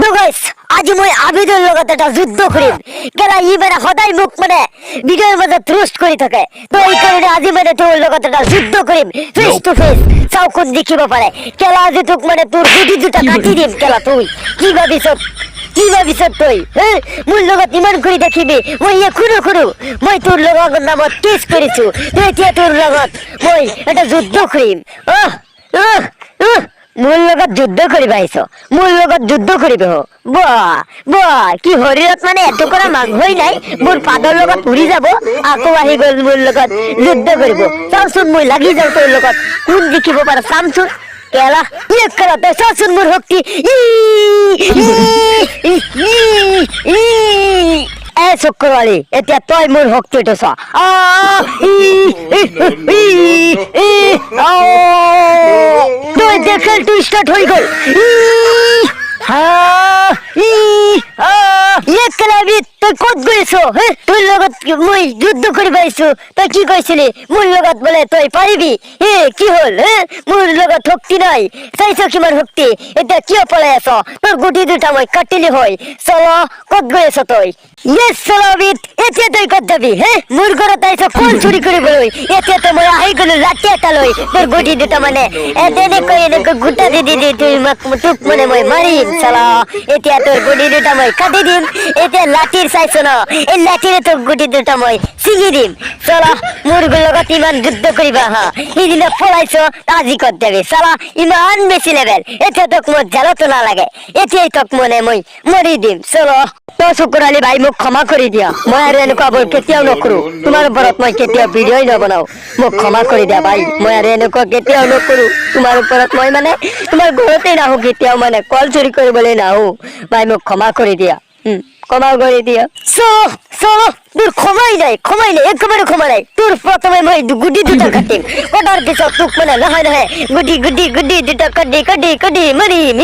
তো গাইস আজি মই আবিদৰ লগত এটা যুদ্ধ কৰিম কেলা ই মানে সদায় মোক মানে ভিডিঅ'ৰ মাজত ট্ৰোষ্ট কৰি থাকে তো এই কাৰণে আজি মানে তোৰ লগত এটা যুদ্ধ কৰিম ফেস টু ফেস চাও কোন দেখিব পাৰে কেলা আজি তোক মানে তোৰ গুটি দুটা কাটি দিম কেলা তুই কি ভাবিছ তই মোৰ লগত ইমান কৰি দেখিবি মই এখনো মই তোৰ লগত নামত কেছ কৰিছো এতিয়া তোৰ লগত মই এটা যুদ্ধ কৰিম মোৰ লগত যুদ্ধ কৰিব আহিছ মোৰ লগত যুদ্ধ কৰিব বাহ কি শৰীৰত মানে এটুকুৰা মাংসই নাই মোৰ পাদৰ লগত উৰি যাব আকৌ আহি গ'ল মোৰ লগত যুদ্ধ কৰিব চাওচোন মই লাগি যাওঁ তোৰ লগত কোন জিকিব পাৰে চামচোন কেলা এক কৰাতে চাওচোন মোৰ শক্তি শুক্ৰবাৰী এতিয়া তই মোৰ শক্তিটো চা তুই দেখেল তুই স্টার্ট হয়ে গেল তুই কত গৈছো তোর লগত মই যুদ্ধ করি পাইছো তই কি কইছিলি মোর লগত বলে তই পারিবি কি হল মোর লগত শক্তি নাই চাইছ কিমান শক্তি এটা কিয় পলাই আছ তোর গুটি দুটা মই কাটিলি হয় চলো কত গৈছ তই ইয়েস চলাবিত এতিয়া তই কত যাবি মোর ঘৰত আইছ কোন চুরি কৰিবলৈ এতিয়া তো মই আহি গলো লাঠি এটা লৈ তোর গুটি দুটা মানে এনেকৈ গুটা দি তুই তোক মানে মই মাৰিম চলা এতিয়া তোর গুটি দুটা মই কাটি দিম এতিয়া লাঠিৰ চাইছ ন এই লাঠিৰে তোক গুটি দুটা মই ছিঙি দিম চলা মোর লগত ইমান যুদ্ধ কৰিবা সিদিনা পলাইছ আজি কত যাবি চলা ইমান বেছি লেভেল এতিয়া তোক মোৰ জালতো নালাগে এতিয়াই তোক মানে মই মৰি দিম চলো তো শুকুৰালি ভাই মোক ক্ষমা কৰি দিয়া মই আৰু এনেকুৱা বোৰ কেতিয়াও নকৰো তোমাৰ ওপৰত মই কেতিয়াও ভিডিঅ'ই নবনাও মোক ক্ষমা কৰি দিয়া ভাই মই আৰু এনেকুৱা কেতিয়াও নকৰো তোমাৰ ওপৰত মই মানে তোমাৰ ঘৰতে নাহো কেতিয়াও মানে কল চুৰি কৰিবলৈ নাহো ভাই মোক ক্ষমা কৰি দিয়া ক্ষমা কৰি দিয়া তোৰ ক্ষমাই নাই একেবাৰে ক্ষমা নাই তোৰ প্ৰথমে মই গুটি দুটা কাটিম কটাৰ পিছত তোক মানে নহয় গুটি দুটা কাটি মাৰিম